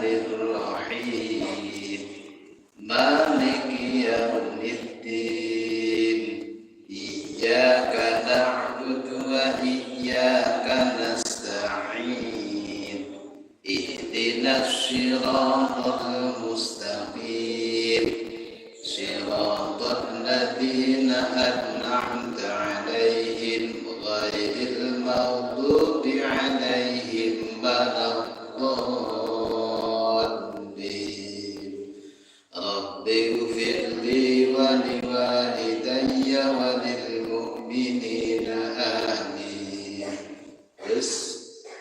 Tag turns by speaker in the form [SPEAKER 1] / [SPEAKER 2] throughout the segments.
[SPEAKER 1] Bismillahirrahmanirrahim. Maliki yaumiddin. Iyyaka na'budu wa iyyaka nasta'in. Ihdinas siratal mustaqim. Siratal ladzina an'amta 'alaihim ghairil maghdubi 'alaihim waladdallin. Rabbighfirli wa liwalidayya wa lil mu'minina amin.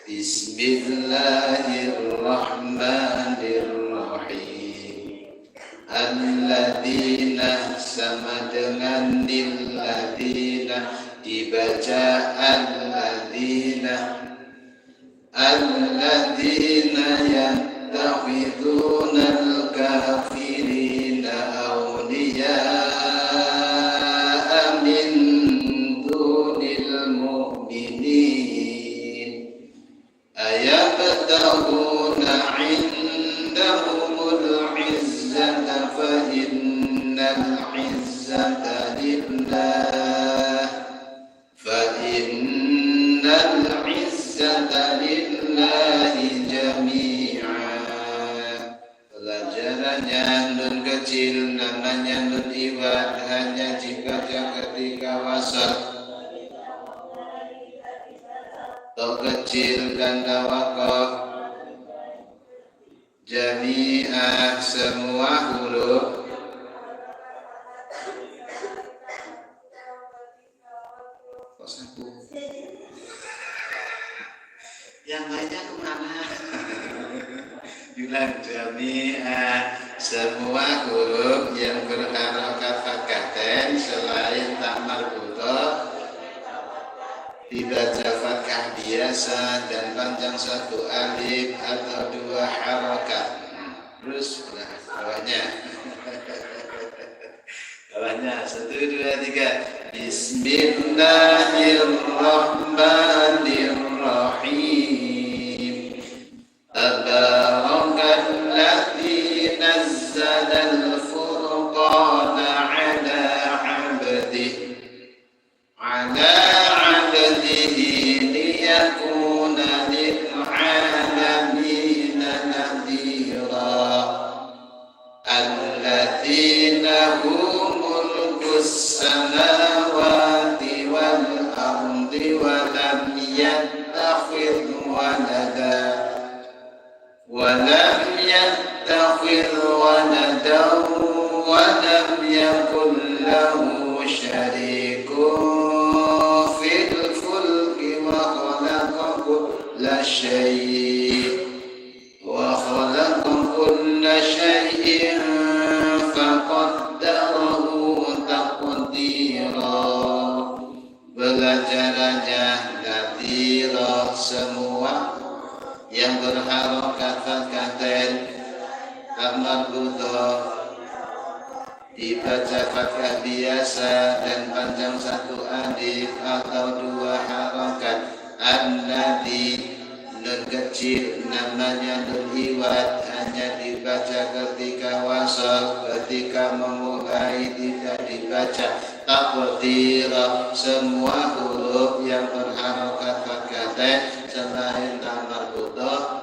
[SPEAKER 1] Bismillahirrahmanirrahim. Alladzina sama dengan lilladzina dibaca alladzina yattakhiduna al-kafirina awliya'a min dunil mu'minin ayabtaghuna 'indahumul 'izzata fa innal 'izzata lillah jami'a. Pelajarannya nun kecil namanya nun iwad hanya dibaca ketika wasal. To kecil tanda waqaf. Jami'a semua huruf. Yang lainnya kemana? Bilang jami'ah semua huruf yang berharokat fathah selain tak marbutah dibaca fathah biasa dan panjang satu alif atau dua harokat. Terus bawahnya 1, 2, 3. Bismillahirrahmanirrahim. Tabarakalladzi nazzalal furqana ala 'abdihi liyakuna lil 'alamina nadhira. Alladzina hum samawati wal ardi wa lam yattakhidh waladan wa lam yakul lahu syarikun fil fulki wa khalaqa kulla syai'in faqaddarahu taqdira. Belajarannya nadhira semua yang berharokat fathah tak marbutah dibaca fathah biasa dan panjang satu alif atau dua harokat. An-nadi nun kecil namanya nun iwad hanya dibaca ketika wasal, ketika memulai tidak dibaca. Taqdira semua huruf yang berharokat fathah selain tak marbutah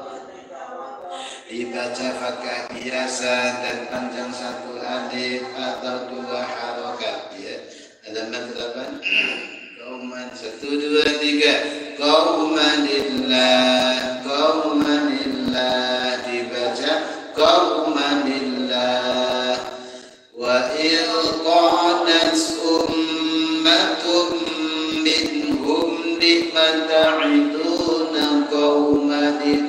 [SPEAKER 1] dibaca fathah biasa dan panjang satu alif atau dua harokat. Ya. Halaman 8. Qauman 1, 2, 3. Qaumanillah dibaca qaumanillah. Wa il qadat ummatum minhum lima ta'iduna qaumanillah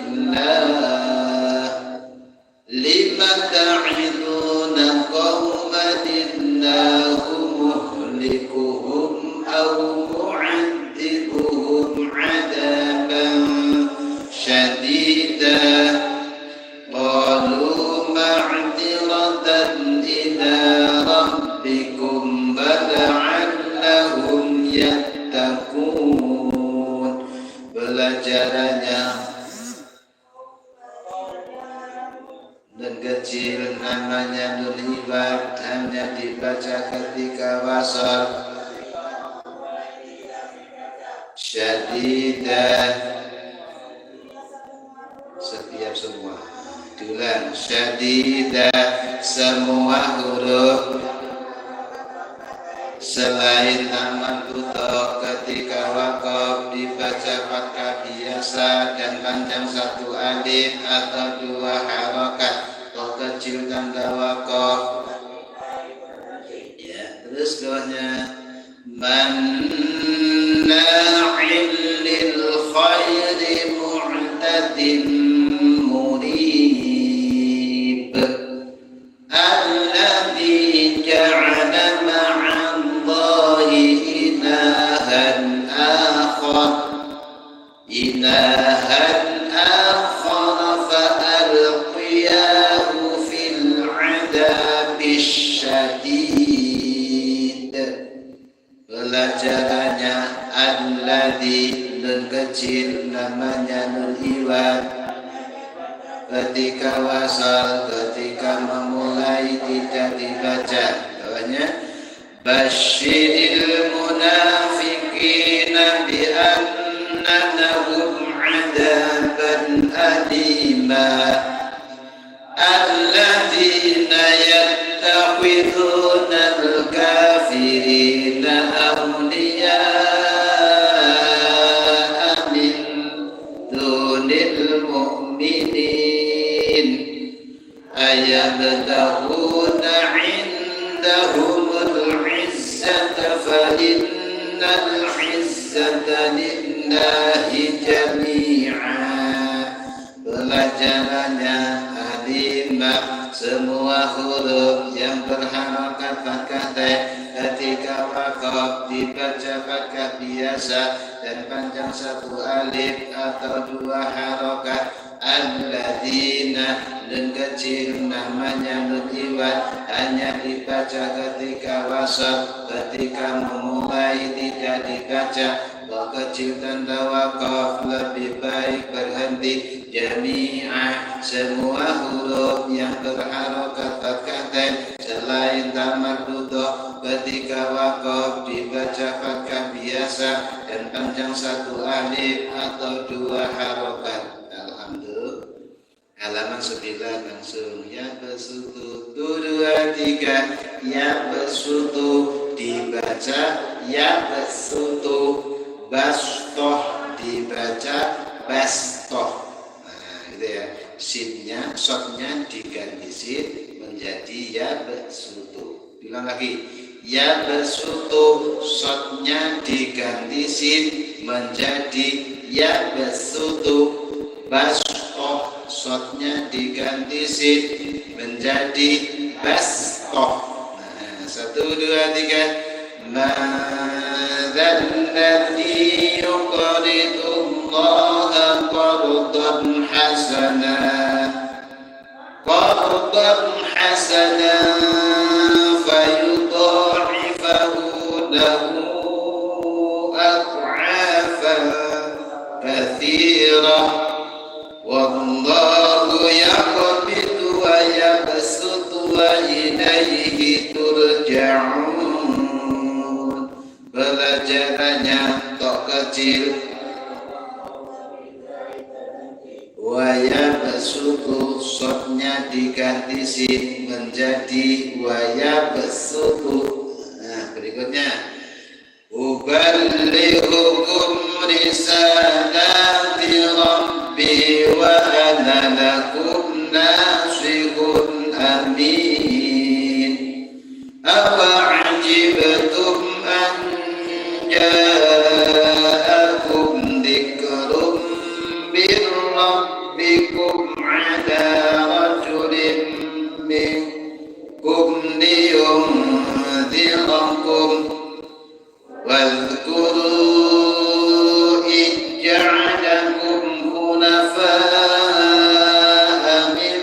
[SPEAKER 1] muhlikuhum aw mu'adzibuhum 'adaban syadida qalu ma'a dan kecil namanya nun iwad hanya dibaca ketika wasal. Syadidah setiap semua diulang. Syadidah semua huruf selain tamat buto ketika wakaf dibaca fathah biasa dan panjang satu alif atau dua harokat atau kecil tanda wakaf. Ya, terus doanya manna'il lil khairi mu'tadin murib alladzi ja'ala ma'allahi ilahan akhar fa'alqiyahu fil 'adabis syadid. Pelajarannya alladzi nun kecil namanya nun iwad ketika wasal ketika memulai tidak dibaca. Doanya basyiril munafiqina bi anna lahum 'adaban alima alladzina yattakhiduna al-kafirina awliya'a min dunil mu'minin ayabtaghuna 'indahumul 'izzata fa innal 'izzata lillahi jami'a. Pelajarannya alimah semua huruf yang berharokat fathah ketika wakaf dibaca fathah biasa dan panjang satu alif atau dua harokat. Alladzina nun kecil namanya nun iwad hanya dibaca ketika wasal ketika memulai tidak dibaca. Wa kecil tanda wakaf lebih baik berhenti. Jami'ah semua huruf yang berharokat fathah selain tamat buto ketika wakaf dibaca fathah biasa dan panjang satu alif atau dua harokat. Alhamdulillah. Halaman 9 langsung. Ya besutu 2 3 ya besutu dibaca ya besutu. Bastoh dibaca bastoh. Nah, gitu ya. Sinnya, shotnya diganti sin menjadi ya besutu. Bilang lagi. Ya besutu, shotnya diganti sin menjadi ya besutu. Bastoh, shotnya diganti sin menjadi bastoh. Nah, 1 2 3. ماذا الذي يقرض الله قرضا حسنا فيضاعفه له أضعافا كثيرة والله يقبض ويبسط وإليه ترجعون. Pelajarannya tok kecil waya besutu shotnya diganti sin menjadi waya besutu. Nah berikutnya uballighukum risalati rabbi wa ana lakum nasihun amin. Awa'ajibtum an ja'akum dzikrum bir rabbikum ala rajulin minkum liyunzirakum wadhkuru id ja'alakum hunafa'a min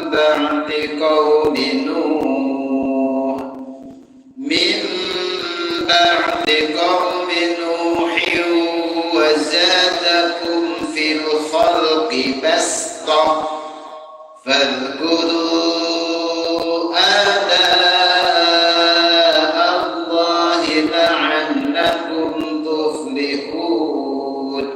[SPEAKER 1] ba'di qaumi Nuh وزادكم في الخلق بسطة Fadhkuru ala Allahi la'annakum tuflihun.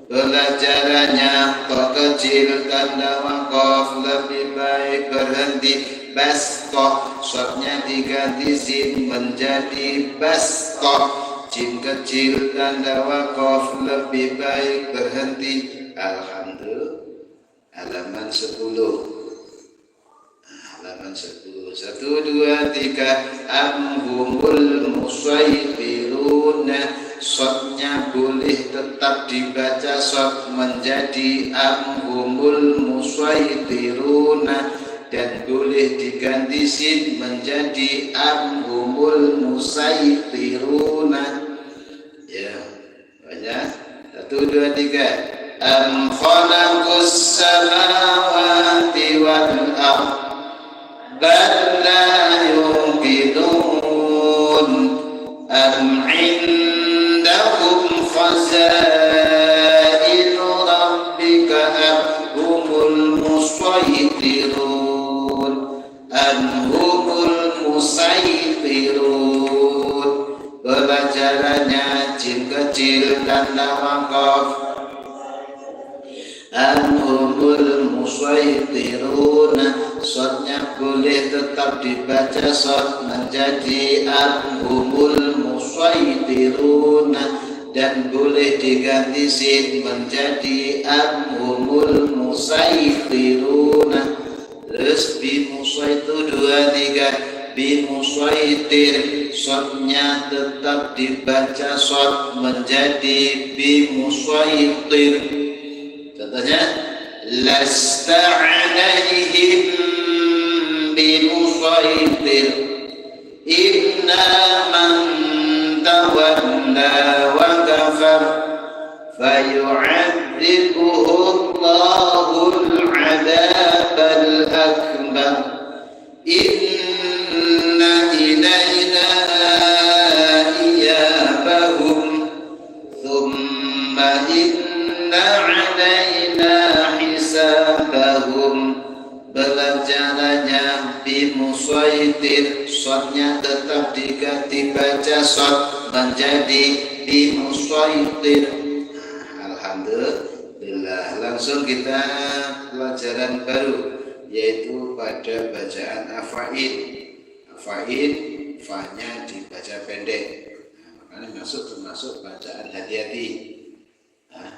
[SPEAKER 1] Belajarannya kok kecil tanda wakaf lebih baik berhenti bastoh, shotnya diganti sin menjadi bastoh. Jim kecil tanda wakaf lebih baik berhenti. Alhamdulillah. Halaman 10. Halaman 10. 1, 2, 3. Amhumul musaytiruna. Shotnya boleh tetap dibaca shot menjadi amhumul musaytiruna, dan boleh diganti sin menjadi amhumul musaytiruna. Ya, banyak. 1, 2, 3. Am khalaqus samawati wal ardh bal la yuqinun am indahum khazainu rabbika am humul musaytirun am humul musaytirun. Pelajarannya jin kecil tanda wakaf Anhumul musaytiruna, shotnya boleh tetap dibaca shot menjadi anhumul musaytiruna, dan boleh diganti sin menjadi anhumul musaytiruna. Terus bimusaytu 2, 3. Bimusaytir, shotnya tetap dibaca shot menjadi bimusaytir. Contohnya, lasta alaihim bimusaytir inna man tawalla wa kafar fayu'adzibuhu Allahul 'adzabal akbar inna ilayna iyabahum thumma inna alaina hisabahum. Belajarannya bimusaytir, shotnya tetap diganti baca shot menjadi bimusaytir. Alhamdulillah. Langsung kita pelajaran baru, yaitu pada bacaan afaid. Afaid, fa-nya dibaca pendek, makanya termasuk bacaan hati-hati.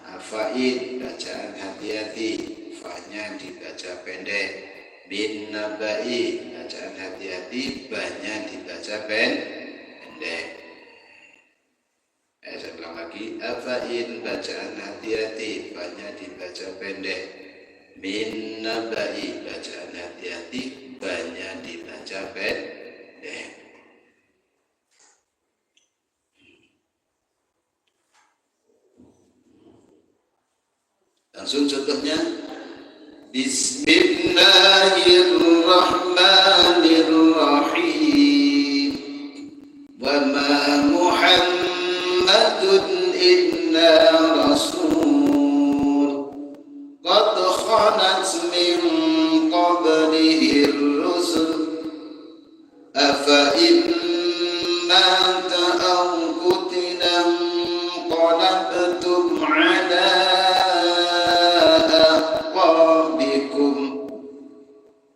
[SPEAKER 1] Afaid, bacaan hati-hati, fa-nya dibaca pendek. Bin nabai, bacaan hati-hati, ba-nya dibaca pendek. Saya ulang lagi. Afaid, bacaan hati-hati, fa-nya dibaca pendek. Bin nabai, bacaan hati-hati, ba-nya dibaca pendek. Langsung contohnya. Bismillahirrahmanirrahim. Wa ma Muhammadun illa rasul qad khalat min qablihi ar-rusul afa imma aw qutila qalabtum ala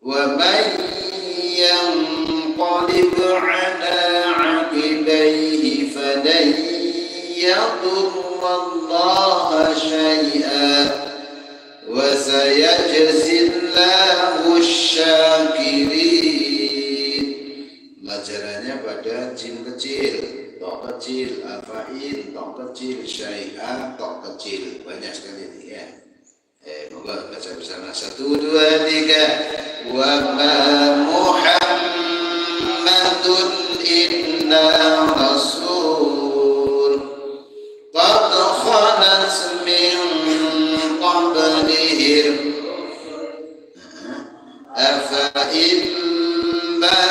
[SPEAKER 1] ومن ينقلب على عقبيه فلن يضر الله شيئا وسيجزي الله الشاكرين. Pelajarannya pada jim kecil, tok kecil, afain, tok kecil, syai'ah, tok kecil. Banyak sekali ini ya. Moga baca bersama. 1, 2, 3. Wa ma Muhammadun illa rasul qad khalat min qablihi afa imma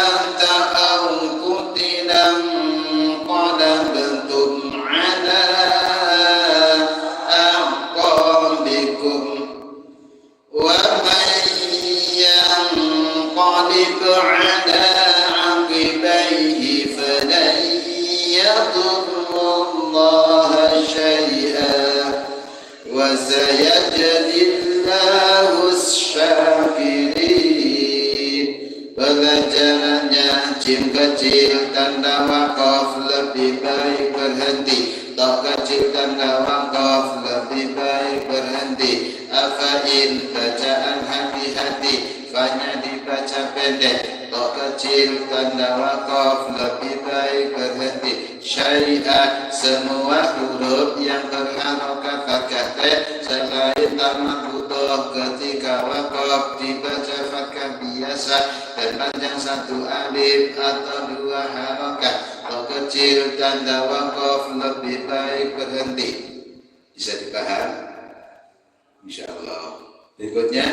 [SPEAKER 1] aw qutila qalabtum ala aqabikum wa man ينقلب على عقبيه فلن يضر الله شيئا وسيجزي الله الشاكرين. Pelajarannya jim kecil tanda wakaf lebih baik berhenti. Ta kecil tanda wakaf lebih baik berhenti. Afain bacaan hati-hati, fanya dibaca pendek. Ta kecil tanda wakaf lebih baik berhenti. Syai'at semua huruf yang berharokat fathah selain tamat butuh ketika wakaf dibaca fathah biasa dan panjang satu alif atau dua harokat. Ta kecil tanda wakaf lebih baik berhenti. Bisa dipaham? Insyaallah. Berikutnya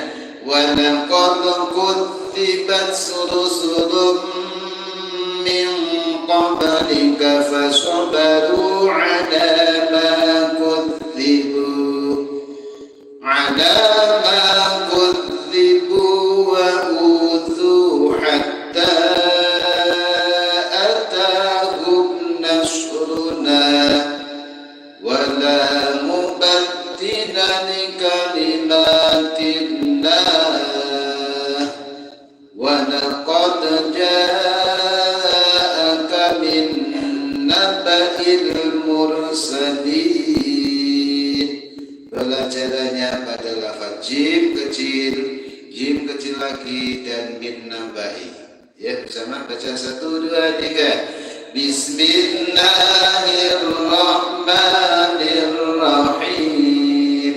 [SPEAKER 1] walaqad kudzibat rusulun min qablika fasabaru ala ma kudzibu wa udhu hatta atahum nasruna wala mubaddila li kalimatillah wa laqad ja'aka min naba'il mursalin. Pelajarannya pada lafaz jim kecil lagi dan min nabai. Ya, bersama baca 1 2 3. Bismillahirrahmanirrahim.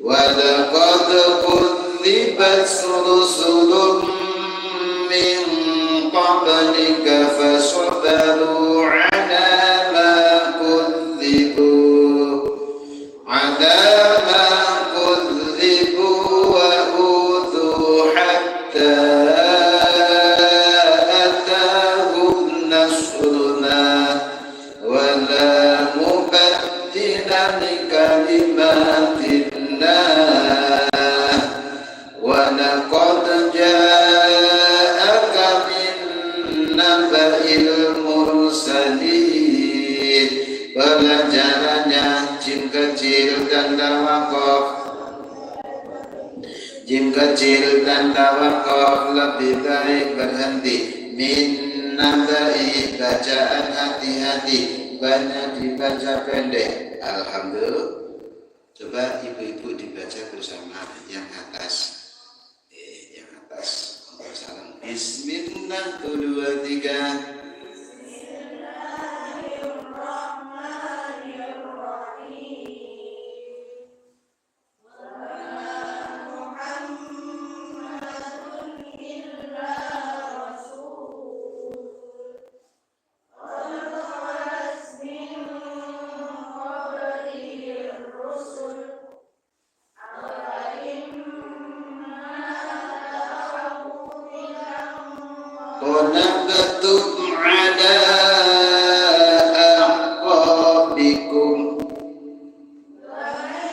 [SPEAKER 1] Wa laqad kudzibat rusulun min qablika fasabaru ala ma kudzibu wa udhu hatta atahum nasruna wala mubaddila li kalimatillah wa laqad ja'aka min naba'il mursalin. Pelajarannya jim kecil tanda wakaf. Jim kecil tanda wakaf lebih baik berhenti. Min nabai bacaan hati-hati, banyak dibaca pendek. Alhamdulillah. Coba ibu-ibu dibaca bersama yang atas. Yang atas. Salam. Bismillah 1 2 3. ونبتم على أعقابكم ومن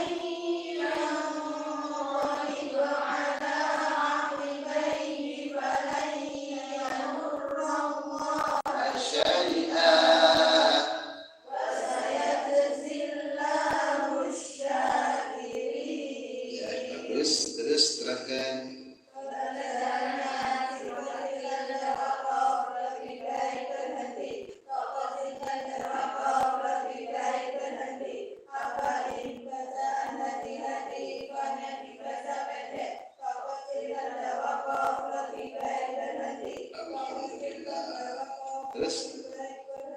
[SPEAKER 1] ينقلب على عقبيه فلن يضر الله شيئا وسيجزي الله الشاكرين. Ya, bagus. Terus terangkan. Terus,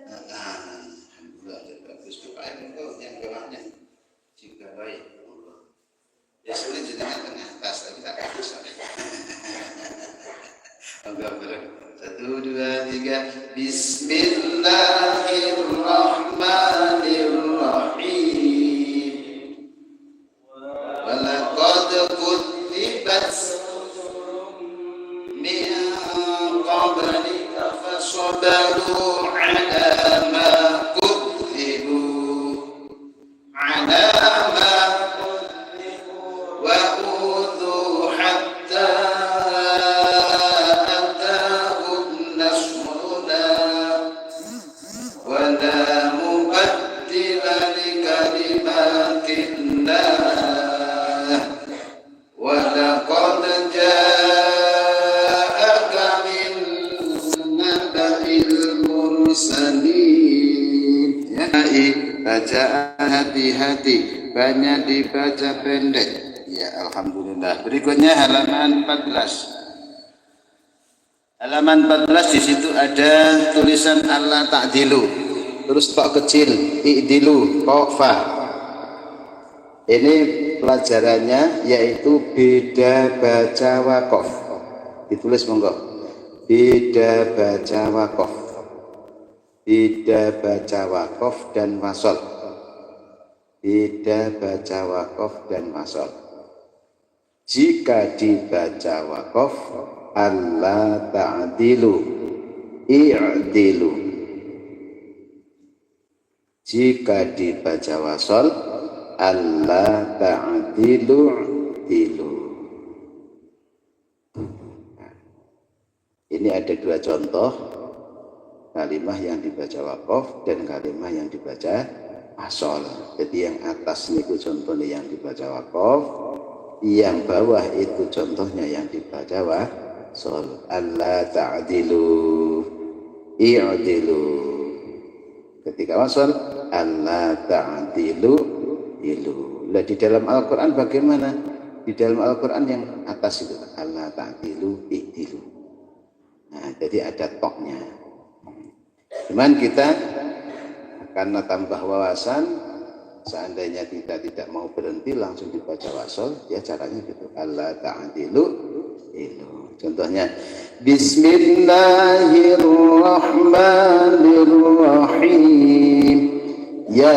[SPEAKER 1] alhamdulillah, bagus. Doain engkau yang bawahnya juga baik. Ya sulit di tengah-tengah tas, tapi tak ada masalah. Alhamdulillah. 1 2 3. Bismillahirrahmanirrahim. Walaqad kudzibat min qablika fasabaru ala ma kudzibu wa udhu hatta bacaan hati-hati, banyak dibaca pendek. Ya, alhamdulillah. Berikutnya halaman 14. Halaman 14 di situ ada tulisan Allah ta'dilu. Terus tok kecil, i'dilu, fa. Ini pelajarannya yaitu beda baca wakof. Ditulis monggo. Beda baca wakof. Beda baca wakof dan wasol. Beda baca wakof dan wasol. Jika dibaca wakof, Allah ta'dilu, i'dilu. Jika dibaca wasol, Allah ta'dilu, i'dilu. Ini ada dua contoh, kalimah yang dibaca wakof dan kalimah yang dibaca wasol. Jadi yang atas ini contohnya yang dibaca wakof, yang bawah itu contohnya yang dibaca wasol. Allah ta'dilu, i'dilu. Ketika wasol, Allah ta'dilu, ilu. Lah di dalam Al-Quran bagaimana? Di dalam Al-Quran yang atas itu Allah ta'dilu, i'dilu. Nah, jadi ada toknya. Cuman kita karena tambah wawasan, seandainya kita tidak mau berhenti langsung dibaca wasol, ya caranya gitu. Allah ta'dilu, ilu. Contohnya Bismillahirrahmanirrahim. Ya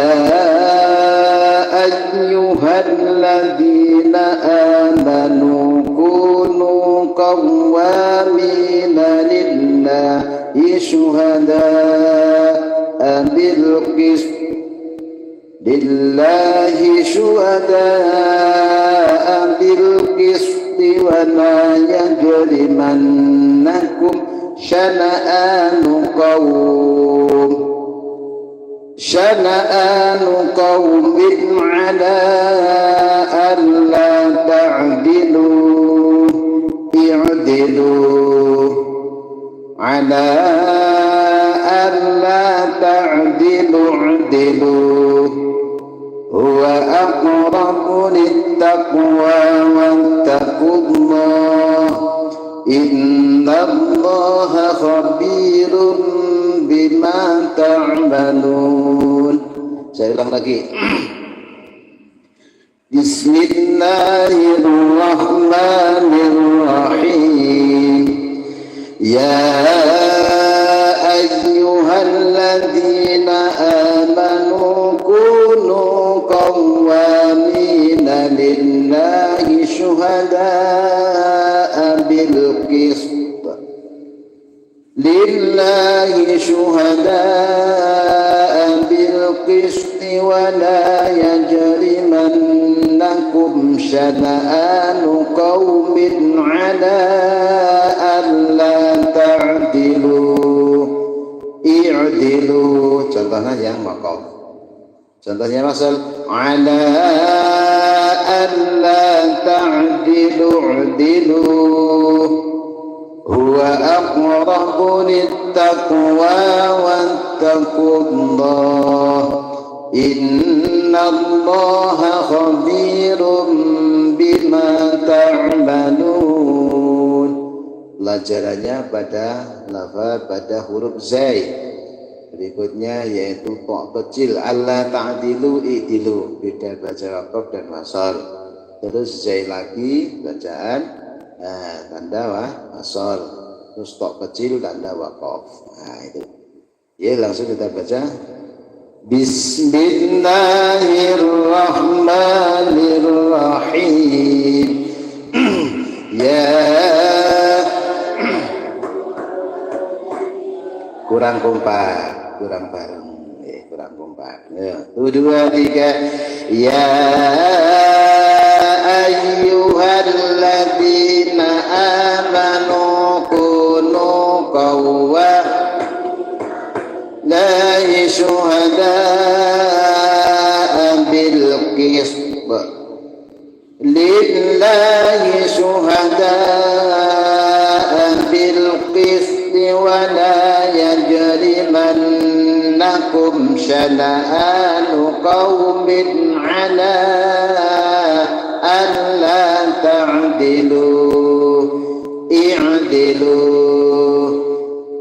[SPEAKER 1] ayyuhalladzina amanu kunu qawwamina lillahi syuhada'a bil qist. Lillahi syuhada'a bil qist. ولا يجرمنكم شنآن قوم على ألا تعدلوا اعدلوا على ألا تعدلوا اعدلوا هو أقرب للتقوى واتقوا الله إن الله خبير بما تعملون. Saya ulang lagi. Bismillahirrahmanirrahim. Ya ayyuhalladzina amanu kunu qawwamina lillahi syuhada'a bil qist. Lillahi syuhada'a bil qist wa la yajrimannakum syana'anu qaumin 'ala alla ta'dilu i'dilu. Contohnya yang waqaf. Contohnya masal ala alla ta'dilu i'dilu huwa aqrabu littaqwa wattaqullah innallaha khabirun bima ta'malun. Pelajarannya pada lafaz pada huruf zai. Berikutnya yaitu tok kecil Allah ta'dilu i'dilu, beda baca waqaf dan wasal. Terus zai lagi bacaan tanda wasal. Terus tok kecil tanda waqaf. Nah itu. Ya langsung kita baca. Bismillahirrahmanirrahim. Ya kurang kompak, kurang bareng, kurang kompak. Ya, 1, 2, 3. Ya ayyuhalladzina amanu kunu qawwamina syuhada'a bil qist. Lillahi syuhada'a bil qist wa la yajrimannakum yajrimannakum syana'anu qaumin ala alla ta'dilu i'dilu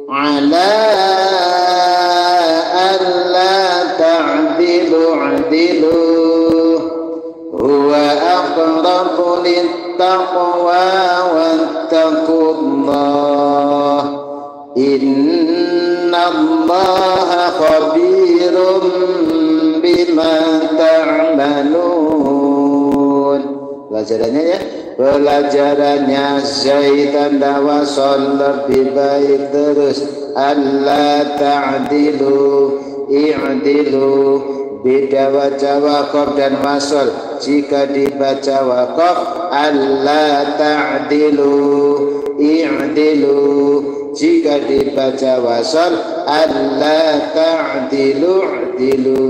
[SPEAKER 1] ala alla ta'dilu i'dilu huwa aqrabu littaqwa wattaqullah innallaha khabirum bima ta'malun. Pelajarannya ya, pelajarannya Zaid tanda wasol lebih baik terus alla ta'dilu i'dilu beda baca waqaf dan wasol. Jika dibaca waqaf alla ta'dilu i'dilu, jika dibaca wasol alla ta'dilu i'dilu.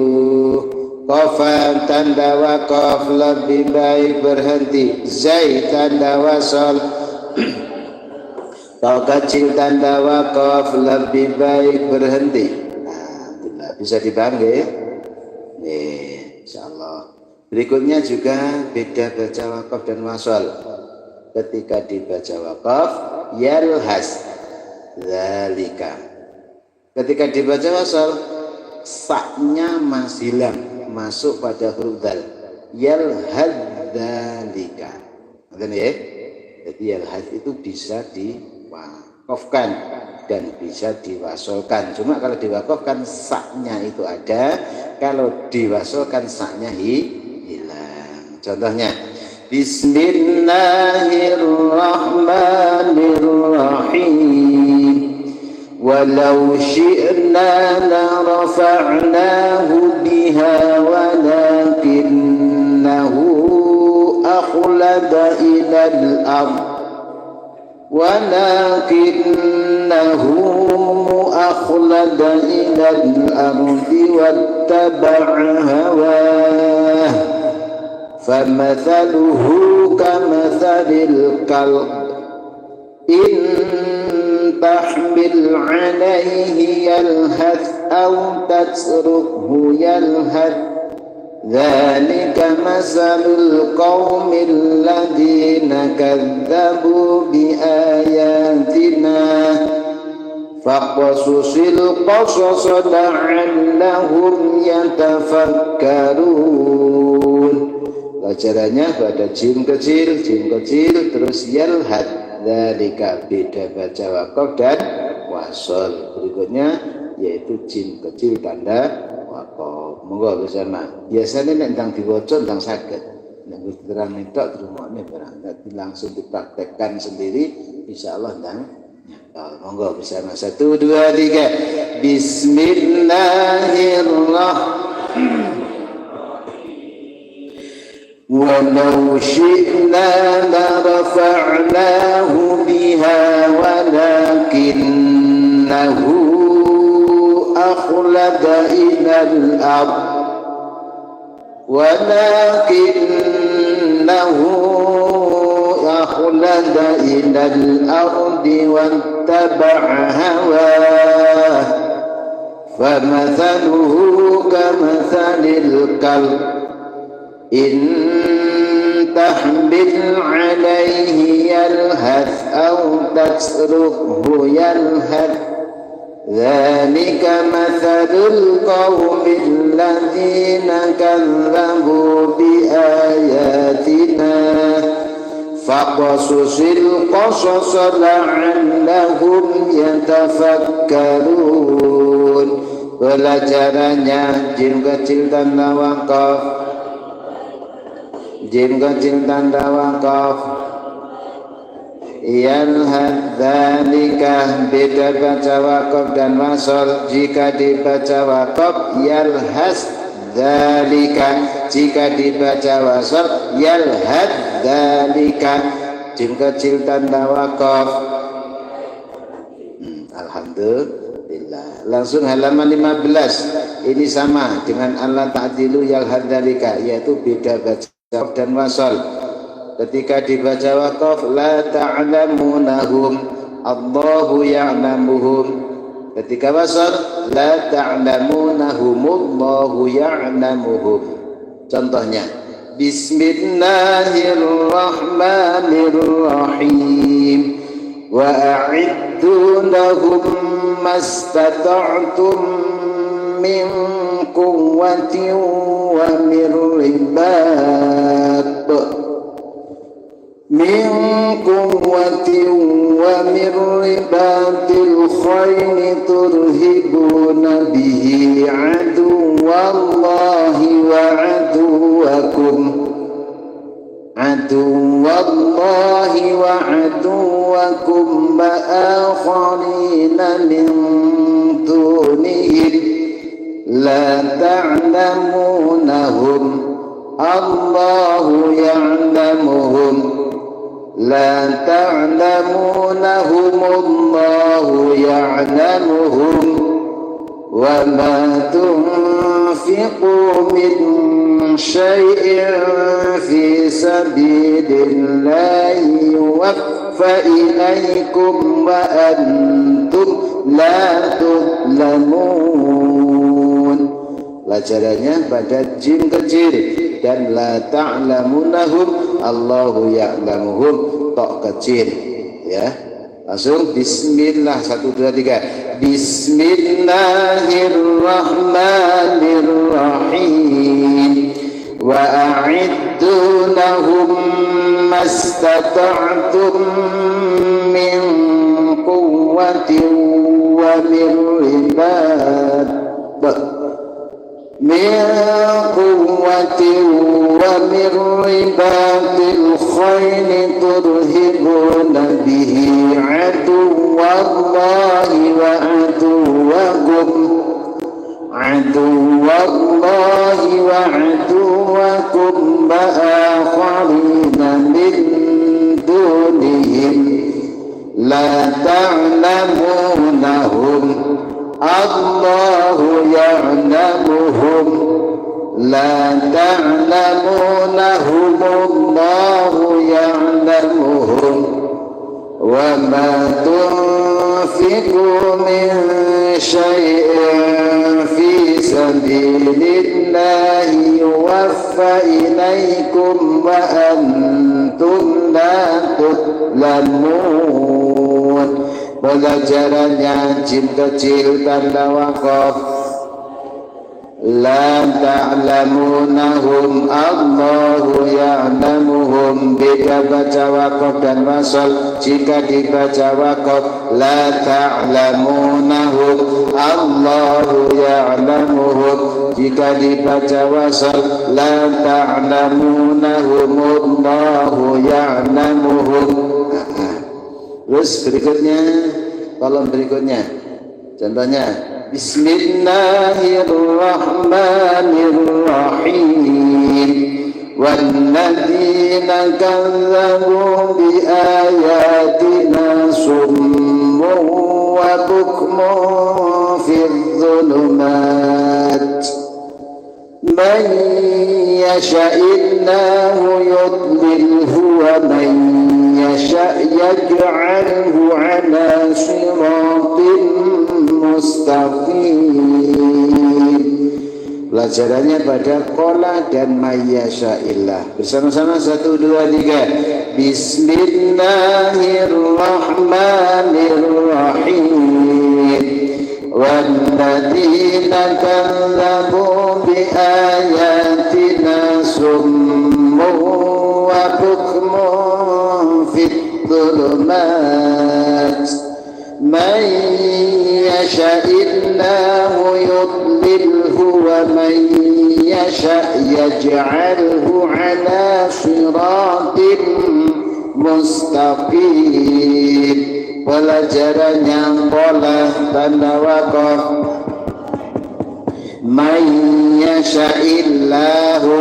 [SPEAKER 1] Qafan tanda waqaf lebih baik berhenti. Zaid tanda wasol Tau kecil tanda waqaf lebih baik berhenti. Alhamdulillah, bisa dipanggil. Insyaallah. Berikutnya juga beda baca waqaf dan wasol. Ketika dibaca waqaf yalhas zalika. Ketika dibaca wasol saknya masih hilang, masuk pada huruf dal. Yalhad dzalika. Ngerti ya? Jadi yalhad itu bisa diwakafkan dan bisa diwasolkan. Cuma kalau diwakafkan saknya itu ada, kalau diwasolkan saknya hilang. Contohnya Bismillahirrahmanirrahim. Walau syi'na la rafa'nahu biha walakinnahu akhlada ilal ard wattaba'a hawah famathaluhu kamathalil kalb in tahmil alaihi yalhath aw tatrukhu yalhath dzalika masalul qaumil ladzina kadzdzabu biayatina faqasusil qasasa la'allahum yatafakkarun. Pelajarannya pada jim kecil terus yalhath. Dzalika beda baca waqaf dan wasol. Berikutnya yaitu jim kecil tanda waqaf. Monggo bersama. Biasanya nek ndang diwaca ndang saged. Nek terang tok rumokne barang. Nek langsung dipraktekkan sendiri insyaallah ndang nyata. Monggo bersama. 1 2 3. Bismillahirrahmanirrahim. Walau syi'na la rafa'nahu biha walakinnahu akhlada ilal ard wattaba'a hawah famathaluhu kamathalil kalb in tahmil alaihi yalhath aw tatrukhu yalhath dzalika mathalul qaumil ladzina kadzdzabu biayatina faqasusil qasasa la'allahum yatafakkarun. Pelajarannya jim kecil tanda waqaf, jim kecil tanda waqaf yalhad dzalika beda baca waqaf dan wasol. Jika dibaca waqaf yalhas dzalika, jika dibaca wasol yalhad dzalika jim kecil tanda waqaf. Alhamdulillah. Langsung halaman 15. Ini sama dengan Allah ta'dilu yalhad dzalika, yaitu beda baca dan wasol. Ketika dibaca waqaf la ta'lamunahum Allahu ya'lamuhum. Ketika wasal la ta'lamunahumullahu ya'lamuhum. Contohnya Bismillahirrahmanirrahim wa a'iddu lahum mastata'tum min quwwatin wa min ribatil khayli turhibuna bihi aduwallahi wa aduwakum ma'akharina min dunihim la ta'lamunahum Allahu ya'lamuhum la ta'lamunahum Allahu ya'lamuhum wa ma tunfiqu min syai'in fi sabilillahi yuwaffa ilaikum wa antum la tuzlamun. Pelajarannya pada jim kecil dan la ta'lamunahum Allahu ya'lamuhum tok kecil ya. Langsung bismillah 1 2 3. Bismillahirrahmanirrahim wa a'iddu lahum mastata'tum min quwwatin wa min ribatil khayli turhibuna bihi aduwallahi wa aduwakum ma'akharina min dunihim la ta'lamunahum Allahu ya'lamuhum la ta'lamunahum Allahu ya'lamuhum wa ma tunfiqu min syai'in fi sabilillahi yuwaffa ilaikum wa antum la tuzlamun. Pelajarannya jim kecil tanda wakaf la ta'lamunahum Allahu ya'lamuhum. Beda baca wakaf dan wasal. Jika dibaca wakaf la ta'lamunahum Allahu ya'lamuhum. Jika dibaca wasal la ta'lamunahum Allahu ya'lamuhum. Terus berikutnya, kolom berikutnya, contohnya Bismillahirrahmanirrahim walladzina kazzabu biayatina summun wa bukmun fil dhulumat man yasha'illahu yudlilhu wa man yasha' yaj'alhu ala siratin mustaqim. Pelajarannya pada qala dan mayyasha'illah. Bersama-sama 1 2 3. Bismillahirrahmanirrahim. Walladzina kazzabu biayatina summun wa bukmun fid dhulumat man yasha'illahu yudlilhu wa man yasha' yaj'alhu ala siratin mustaqim. Pelajarannya qala tanda wakaf man yasha'illahu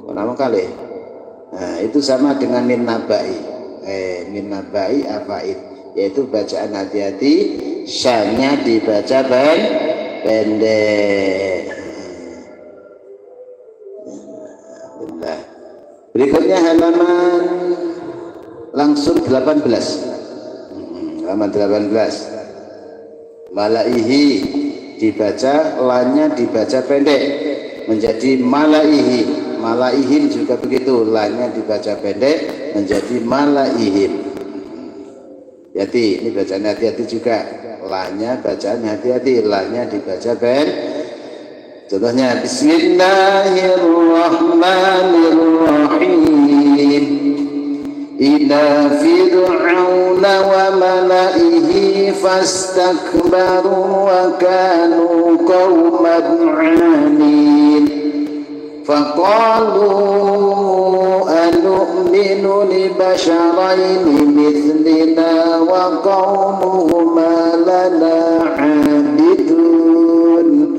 [SPEAKER 1] pertama kali. Nah, itu sama dengan min nabai. Min nabai afaid, yaitu bacaan hati-hati, syanya dibaca pendek. Berikutnya halaman langsung 18. halaman 18. Malaihi dibaca, lannya dibaca pendek menjadi malaihi. Malaihim juga begitu, lannya dibaca pendek menjadi malaihim. Hati, ini bacaan hati-hati juga. Lannya bacaan hati-hati, lannya dibaca pendek. Contohnya Bismillahirrahmanirrahim. Ila fir'auna wa malaihi fastakbaru wa kanu qauman 'alin. Faqalu anu'minu li basharaini mithlina wa qaumuhuma lana 'abidun.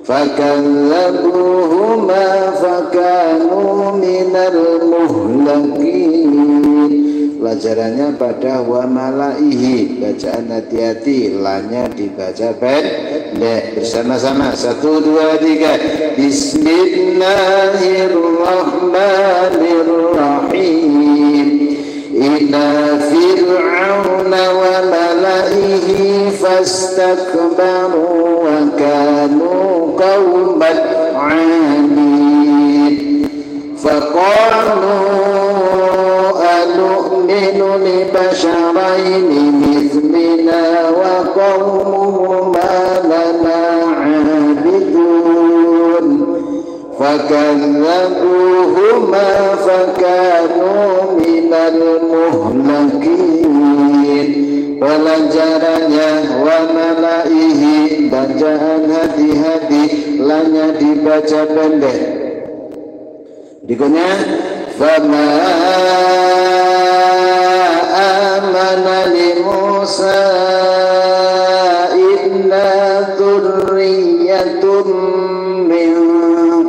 [SPEAKER 1] فكذبوهما فكانوا من المهلكين. Pelajarannya pada wa malaihi, bacaan hati-hati, lannya dibaca pendek. Bersama-sama 1, 2, 3. Bismillahirrahmanirrahim. Ila fir'auna wa malaihi fastakbaru wa kanu qauman 'alin. Faqalu anu'minu li basharaini mithlina wa qaumuhuma lana 'abidun. Fakadzabuhuma fakanu minal muhlakin. Pelajarannya wa malaihi, bacaan hati-hati, lannya dibaca pendek. Berikutnya fama amana li Musa inna dzurriyyatun min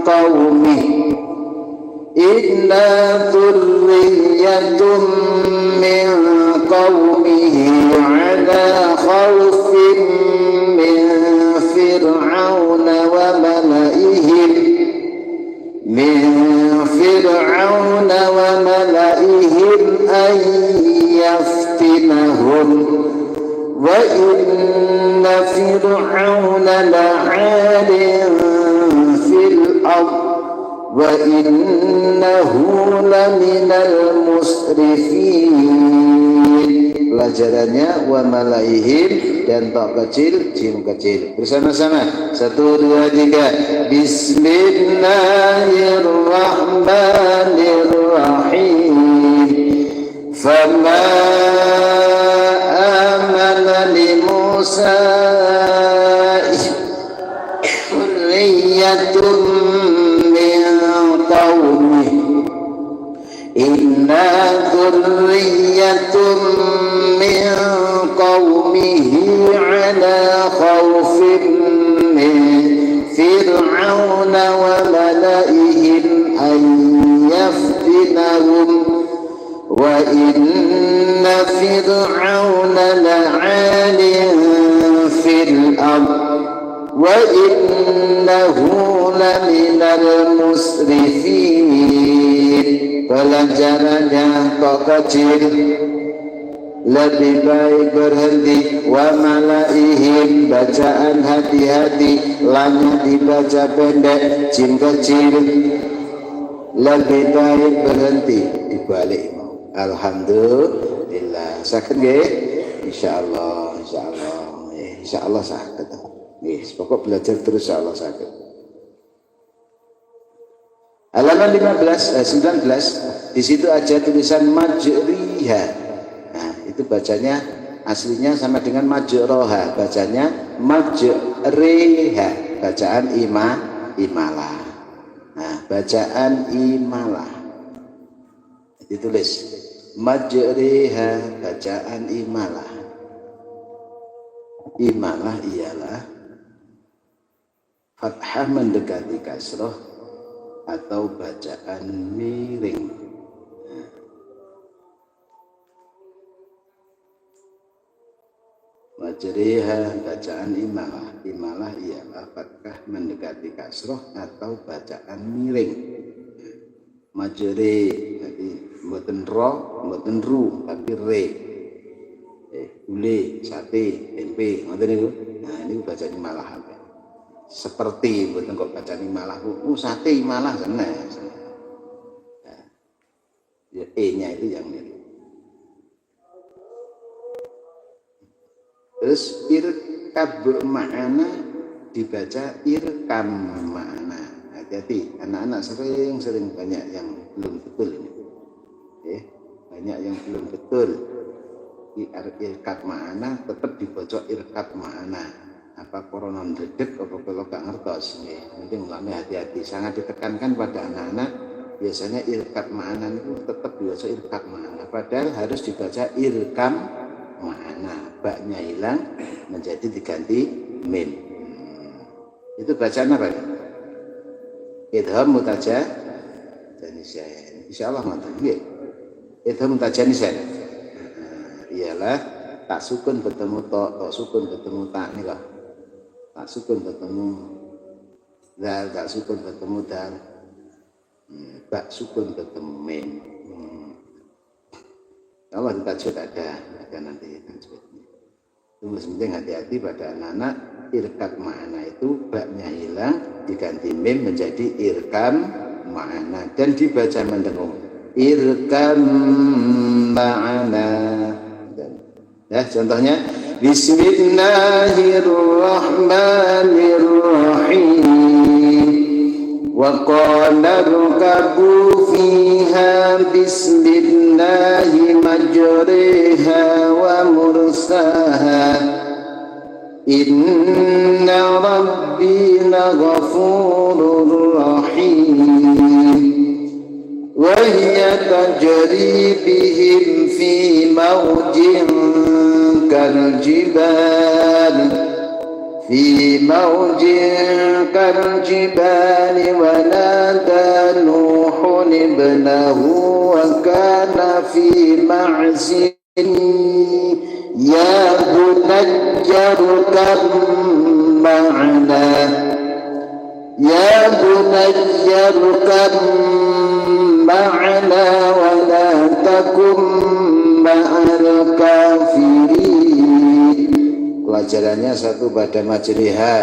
[SPEAKER 1] qaumih. Inna dzurriyyatun min qaumihi ala khawfin min fir'auna wa malaihim an yaftinahum wa inna fir'auna la'alin fil ardh wa innahu laminal musrifin. Pelajarannya wa malaihim dan tok kecil, jim kecil. Bersama-sama 1, 2, 3. Bismillahirrahmanirrahim. Fama amana li Musa dzurriyyatun min qaumih. Inna dzurriyyatun min qaumihi ala khawfin min fir'auna wa malaihim an yaftinahum wa inna fir'auna la'alin fil ardh wa innahu laminal musrifin. Pelajarannya kok kecil, lebih baik berhenti. Wa malaihim, bacaan hati-hati, lannya dibaca pendek, jim kecil, lebih baik berhenti. Dibalik mau. Alhamdulillah. Sakit nggih? Insyaallah, insyaallah. Insyaallah sakit. Nggih, pokok belajar terus insyaallah sakit. Halaman 19, di situ aja tulisan majriha. Nah, itu bacanya aslinya sama dengan majroha, bacanya majriha, bacaan imalah. Nah, bacaan imalah ditulis majriha, bacaan imalah. Imalah ialah fathah mendekati kasroh atau bacaan miring. Majriha, bacaan imalah. Imalah ialah fathah mendekati kasroh atau bacaan miring. Majri, jadi mboten ro, mboten ru, tapi re.
[SPEAKER 2] gulai, sate, tempe, ngoten niku. Nah, niku bacane malah apa? Seperti mboten kok bacane malah. Sate malah seneng. Nah, ya E-nya itu yang ini. Terus irkab ma'ana dibaca irkam ma'ana. Hati-hati, anak-anak sering banyak yang belum betul ini. Banyak yang belum betul. Irkab ma'ana tetap dibaca irkab ma'ana. Apa koronon redek apa kalau gak ngertos. Nanti mulai hati-hati. Sangat ditekankan pada anak-anak. Biasanya irkab ma'ana itu tetap dibaca irkab ma'ana. Padahal harus dibaca irkam ma'ana. Baknya hilang menjadi diganti mim. Itu bacaan apa ya? Idham mutajanisain. Insyaallah mantap nggih. Idham mutajanisain. Ialah tak sukun bertemu tak sukun bertemu tak nika. Tak sukun bertemu dal, tak sukun bertemu dal. Tak sukun bertemu mim. Allah tajwid ada nanti tajwidnya. Itu penting hati-hati pada anak-anak. Irkab ma'ana itu baknya hilang diganti mim menjadi irkam ma'ana dan dibaca mendengung irkam ma'ana. Ya, contohnya Bismillahirrahmanirrahim wa qala rkabu fiha bismillahi majriha wa mursaha inna rabbi laghafurur rahim wa hiya tajri bihim fi mawjin kaljibal wa nada nuhun ibnahu wa kana fi ma'zin ya bunayya rkab ma'ana wa la takum ma'al kafirin. Pelajarannya satu pada majriha,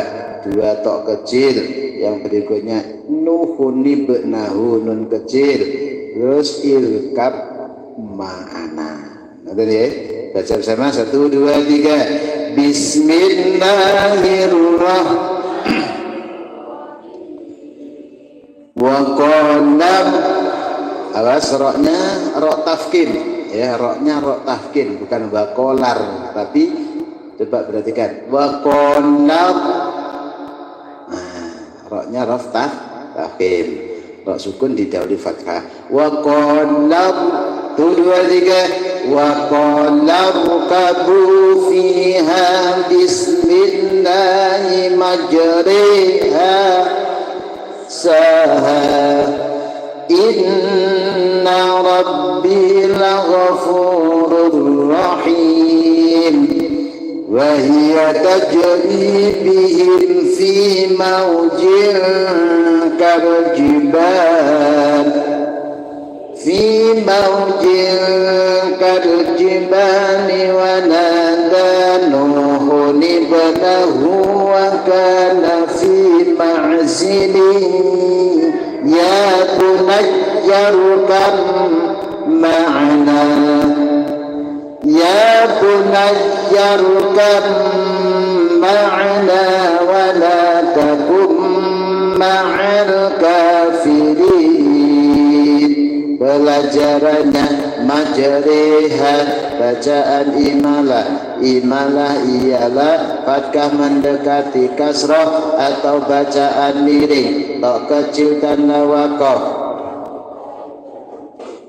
[SPEAKER 2] dua tok kecil, yang berikutnya nuhun ibnahu nun kecil, terus irkab ma'ana. Nanti ya, baca bersama 1, 2, 3. Bismillahirrahmanirrahim. Wa qanam. Awas roknya rok tafkin, ya roknya rok tafkin bukan wakolar, tapi coba perhatikan wakonab. Nah, roknya rok tafkin, rok sukun didahului fathah. Wakonab 1, 2, 3. Wakonab kabu fiha bismillahi majriha saha inna rabbi laghafurur rahim wa hiya tajri bihim fi mawjin kaljibal wa nada nuhun ibnahu wa kana fi ma'zilin ya bunayya rkab ma'ana wa la takum ma'al kafirin. Pelajarannya majriha, bacaan imalah. Imalah ialah fathah mendekati kasrah atau bacaan miring, tok kecil tanda waqaf.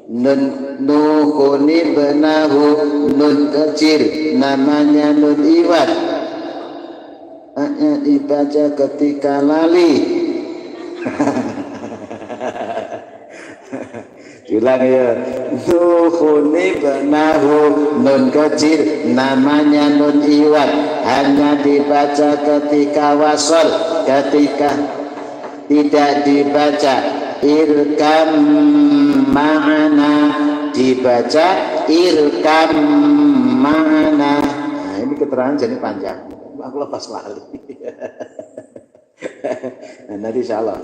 [SPEAKER 2] Nun nuhun ibnahu, nun kecil namanya nun iwad. Dibaca ketika lali. Ulang ya. Nuhun ibnahu, nun kecil namanya nun iwad, hanya dibaca ketika wasol, ketika tidak dibaca irkam ma'ana, dibaca irkam ma'ana. keterangan jadi panjang. Aku lepas lali. Nah, nanti insyaallah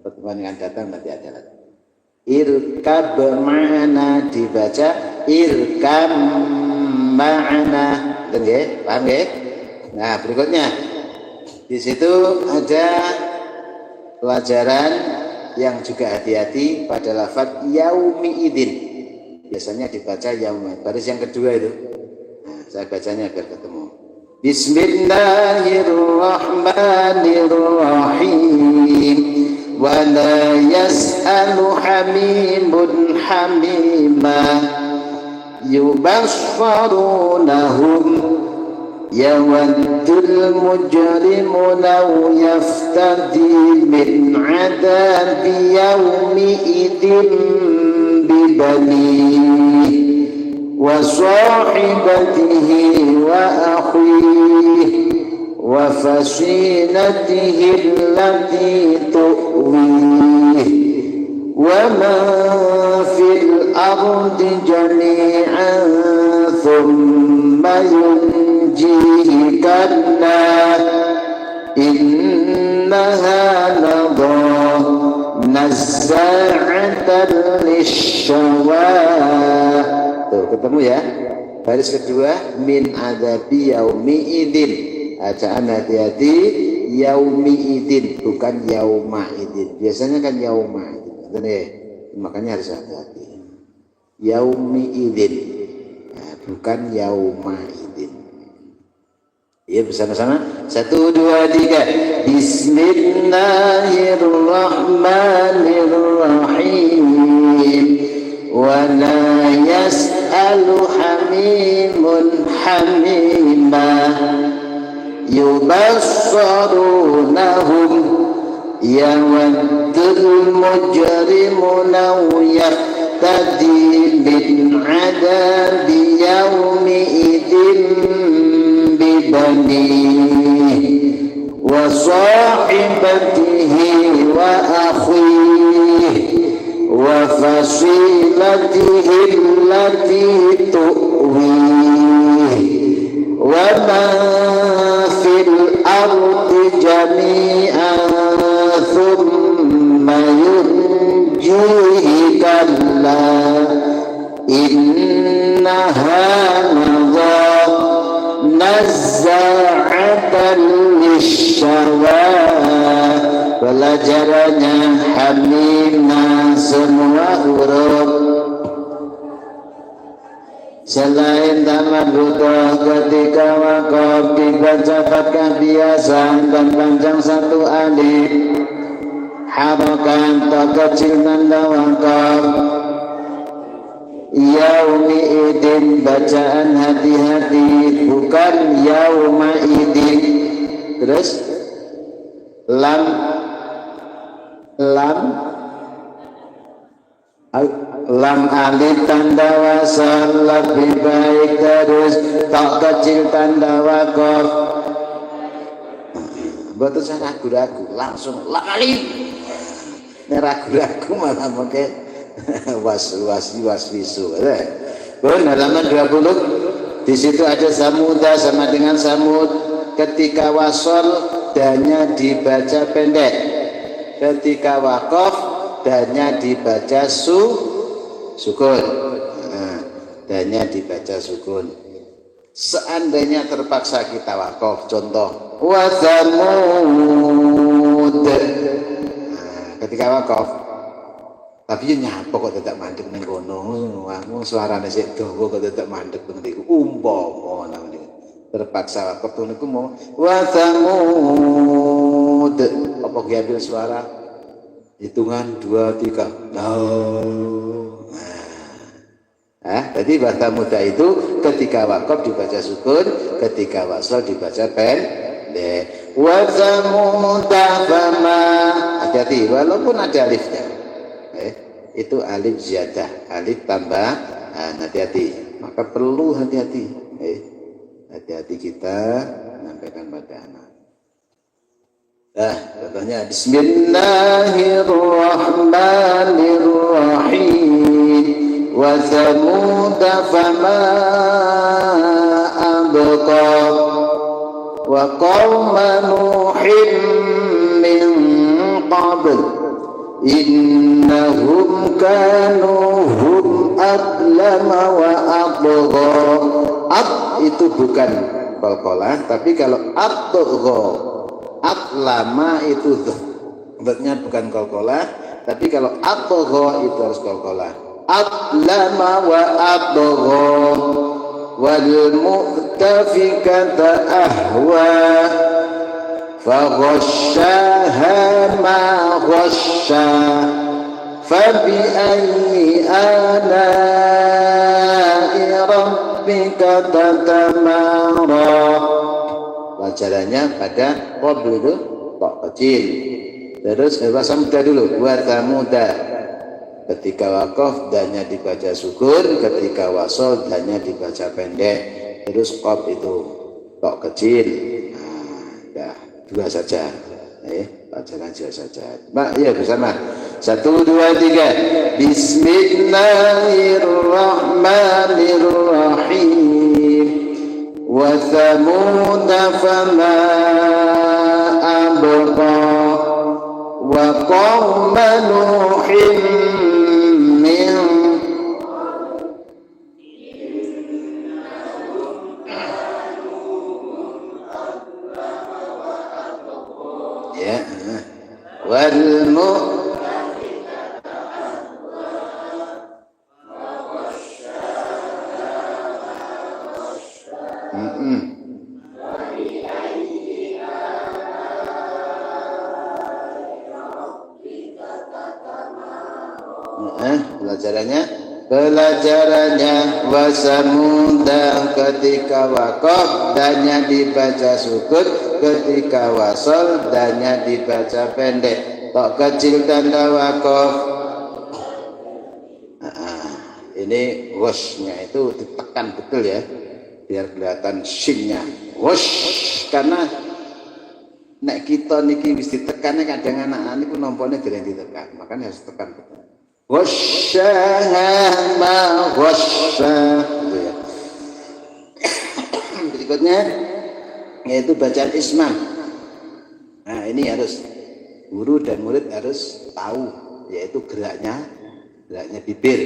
[SPEAKER 2] pertemuan yang datang nanti ada lagi. Irkab ma'ana dibaca irkam ma'ana. Paham ya? Nah, berikutnya di situ ada pelajaran yang juga hati-hati pada lafaz yaumi idin. Biasanya dibaca yaumi. Baris yang kedua itu. Nah, saya bacanya biar ketemu. Bismillahirrahmanirrahim. Wa la yas'alu hamimun hamima yubassarunahum yawaddul mujrimu law yaftadi min 'adabi yawmi idin bibanihi wa sahibatihi wa akhihi wa fasilatihi allati tu'wihi wa man fil ardi jami'an thumma yunjihi kalla innaha ladha nazza'atan lisyawa. Tuh ketemu ya. Baris kedua min adzabi yaumi idin. Bacaan hati-hati yaumi idin bukan yauma idin. Biasanya kan yauma idin. Makanya harus hati-hati. Yaumi idin. Nah, bukan yauma idin. Ya bersama-sama. 1, 2, 3. Bismillahirrahmanirrahim. Wa la yas'alu hamimun hamima yubassarunahum yawaddul mujrimu law yaftadi min 'adabi yawmi idin bibanihi wa sahibatihi wa akhihi wa fasilatihi allati tu'wihi wa man fil ardi jami'an thumma yunjihi kalla innaha nazza'atan lisyawa. Pelajarannya hamimah semua huruf selain tamat butuh ketika wakaf dibaca fathah biasa dan panjang 1 alif harokat tak kecil tanda wakaf. Yaumi idin bacaan hati-hati bukan yauma idin. Terus lam alif tanda wasal lebih baik. Terus tak kecil tanda wakaf. Betul saya ragu-ragu langsung lam alif. Ini ragu-ragu malah pakai waswisu. Halaman 20 di situ ada samuda sama dengan samud. Ketika wasol danya dibaca pendek, ketika wakof danya dibaca sukun. Danya dibaca sukun. Seandainya terpaksa kita wakof, contoh wa samud. Ketika wakof tapi nyapa kok tetap mandek ning kono. Wong suarane sik dawa kok tetap mandek niku. Umpama niku terpaksa waktu niku mau wa samud. Apa diambil suara? Hitungan 2, 3. Jadi wa samud itu ketika wakaf dibaca sukun, ketika wasal dibaca pendek. Wa samud fama. Hati-hati walaupun ada alifnya. Itu alif ziyadah, alif tambah. Hati-hati, maka perlu hati-hati. Hati-hati kita menyampaikan pada anak. Contohnya Bismillahirrahmanirrahim. Wa thamud fama qauma nuhin min qabl innahum kanu hum adlama wa adgha. Ad itu bukan qalqalah, tapi kalau adgha, adlama itu dhatnya bukan qalqalah, tapi kalau adgha itu harus qalqalah. Adlama wa adgha wal mu'tafikata ahwa faghashaha ma ghasha fabi'ayyi ala'i rabbika tatamara. Pelajarannya pada qabl itu tok kecil. Terus samuda dulu, wa samuda. Ketika wakaf danya dibaca sukun, ketika wasol danya dibaca pendek. Terus qaf itu tok kecil. Nah, dua saja. Pelajaran dua saja. Mbak, ya bersama. 1, 2, 3. Bismillahirrahmanirrahim. Wa thamuda fama abqa wa qauma nuhin min ya wal pelajarannya wasamuda ketika wakaf danya dibaca sukun, ketika wasol danya dibaca pendek, tok kecil tanda wakaf. Ini wasnya itu ditekan betul ya, biar kelihatan shinnya wash, karena nek kita niki wis ditekannya kadang anak-anak niku nampane dereng ditekan, makanya harus tekan betul. Wasyaha ma wasya, gitu ya. Berikutnya yaitu bacaan ismam. Nah, ini harus guru dan murid harus tahu, yaitu geraknya bibir.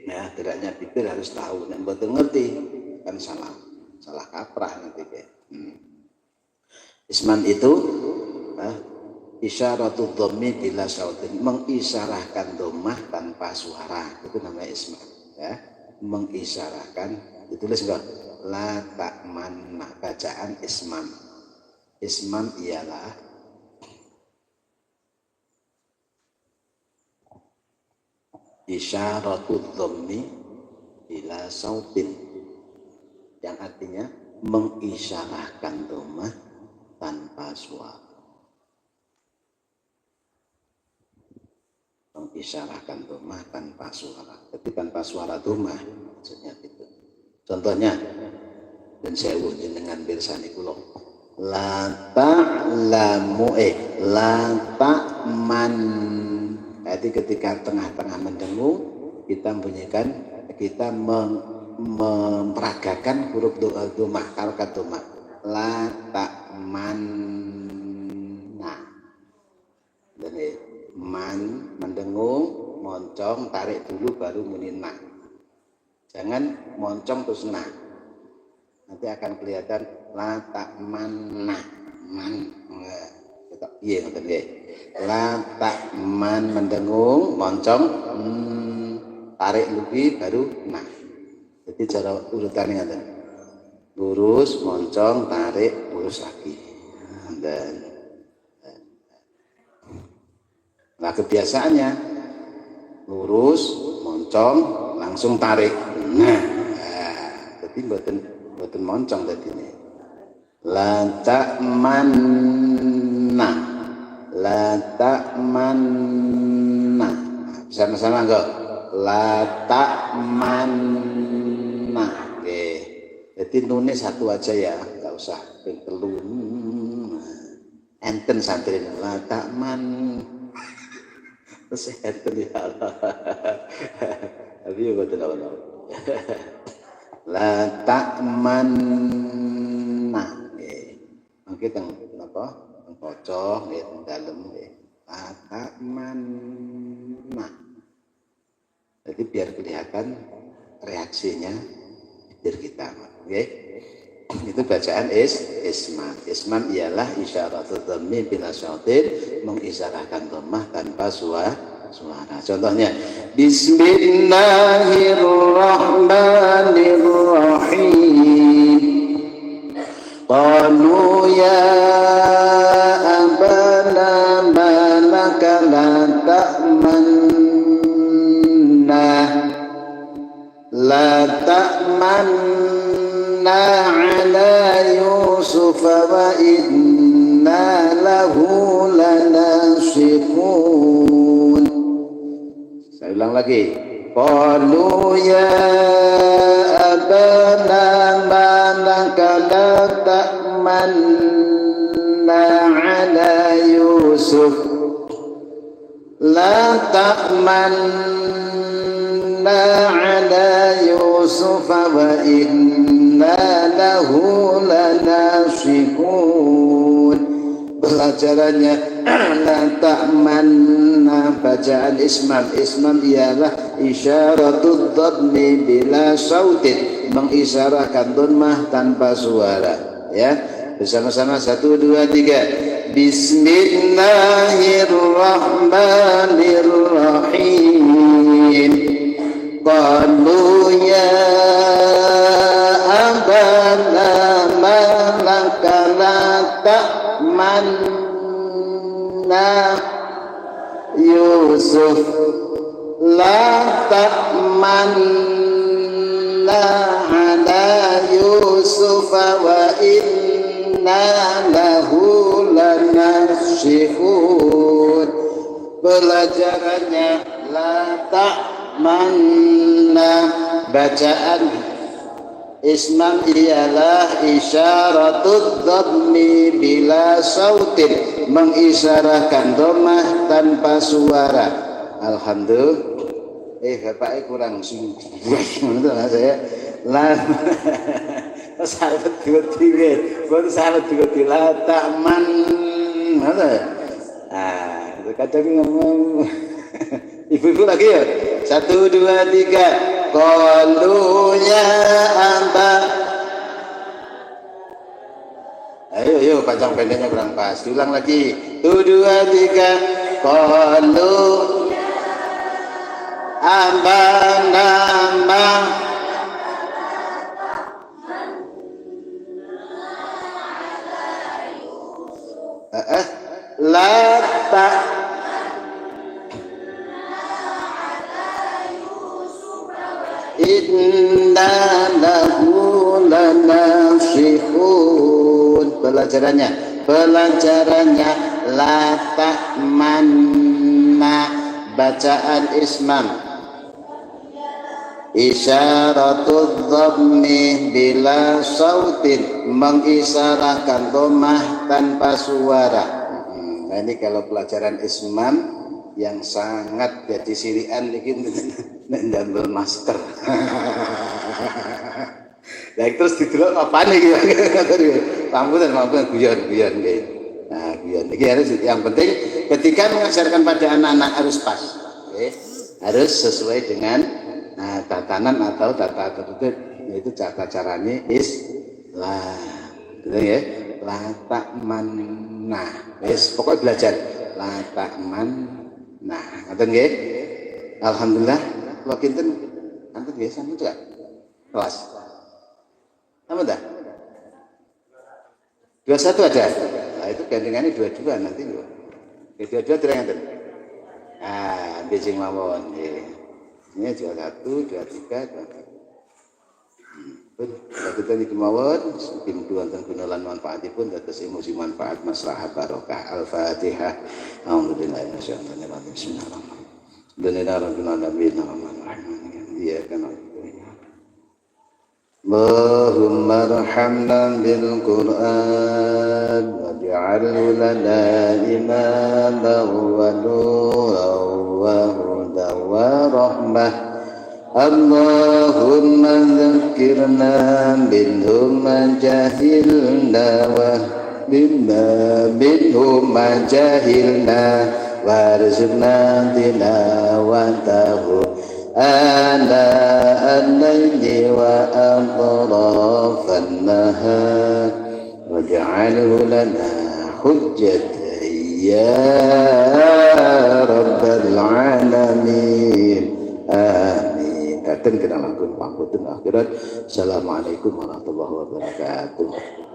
[SPEAKER 2] Nah, geraknya bibir harus tahu. Nek mboten ngerti kan salah kaprah nanti ya. Isman itu isyaratul dhammi bila sautin, mengisyarahkan dhammah tanpa suara, itu namanya isman ya. Mengisyarahkan, ditulis enggak? La ta'manna, bacaan isman. Isman ialah isyaratul dhammi bila sautin, yang artinya mengisyarahkan dhammah tanpa suara. Mengisyarahkan dhammah tanpa suara. Tapi tanpa suara dhammah maksudnya itu. Contohnya, dan saya dengan pirsani kula. La ta'lamu la ta'man. Jadi ketika tengah-tengah mendengung, kita bunyikan, kita memperagakan huruf dhammah, harokat dhammah. La ta'man. Nah, dan man mendengung, moncong, tarik dulu baru muni nah. Jangan moncong terus nah. Nanti akan kelihatan la ta'man nah. Man. Iya ngoten nggih. La ta'man mendengung, moncong, tarik lagi baru nah. Jadi cara urutannya ngoten. Lurus, moncong, tarik, lurus lagi. Dan nah, kebiasaannya lurus, moncong, langsung tarik. Nah, tapi mboten moncong tadi ini. La ta'manna, la ta'manna. Sama-sama enggak? La ta'manna. Oke. Jadi nulis satu aja ya, enggak usah ping telu. Enten santri la ta'man. Terus enten ya Allah. Tapi ya betul Allah. La ta'manna. ki teng napa? Teng kaca nggih teng dalem nggih. Latamanna. Jadi biar kelihatan reaksinya bibir kita, nggih. Itu bacaan isman. Isman ialah isyaratul dhammi bila syautin, mengisyaratkan dhammah tanpa suara. Contohnya Bismillahirrahmanirrahim. Qalu ya abana malaka la ta'manna ala Yusuf wa inna lahu lanasihun. Saya ulang lagi. Qalu ya abana malaka la ta'manna ala Yusuf la ta'manna ala Yusuf wa inna lahu lanasihun. Pelajarannya la ta'manna, bacaan isman. Isman ialah isyaratul dhammi bila sautin, mengisyaratkan dhammah tanpa suara. Ya, bersama-sama 1, 2, 3. Bismillahirrahmanirrahim. Qalu ya abana malaka la ta'manna Yusuf la ta'manna ala Yusuf wa inna lahu lanasihun. Pelajarannya la ta'manna, bacaan isman ialah isyaratul dhammi bila sautin, mengisyaratkan dhammah tanpa suara. Alhamdulillah. Bapaknya kurang singgung saya. Sahabat dua-tiga, bukan sahabat dua-tiga. La ta'man, kadang ngomong. Ibu-ibu lagi ya. 1, 2, 3. Qalu ya aba. Ayo panjang pendeknya kurang pas. Diulang lagi. 1, 2, 3. Qalu aba nama. La ta inna lahu lanasihun. Pelajarannya la ta'manna, bacaan isman isyaratul dhammi bila sautin, mengisyaratkan dhammah tanpa suara. Nah ini kalau pelajaran isman yang sangat jadi sirian iki ndamel master. Lah terus didelok apane iki? Pamputan guyon nggih. Nah, guyon iki harus yang penting ketika mengajarkan pada anak-anak harus pas. Nggih. Harus sesuai dengan tatanan atau tata tertib, yaitu cara caranya Islam. Gitu ya. La ta'manna. Wis pokoknya belajar la ta'manna. Ngoten nggih. Alhamdulillah kula kinten anten nggih sampeyan juga kelas. Apa dah? 21 ada. Nah, itu gandengannya 22 nanti lho. 22 terang enten. Bijing mawon nggih. Ini 21, 23, 24. Kita niki mawon pintu wonten gunalan manfaatipun dados emosi manfaat maslahah barokah. Al-Fatihah. A'udzubillahi minasyaitonir rajim. Bismillahirrahmanirrahim. Iyyaka na'budu wa iyyaka Allahumma arhamna bil Qur'an waj'alhu lana imaman wa nuran wa hudan wa rahmah. Allahumma dzakkirna minhu ma jahilna wa علمنا منهم ما جهلنا وارزقنا تلاوته آناء الليل وأطراف النهار واجعله لنا حجة يا رب العالمين آمين. Kadang kita lakukan pangkutan akhirat. Assalamualaikum warahmatullahi wabarakatuh.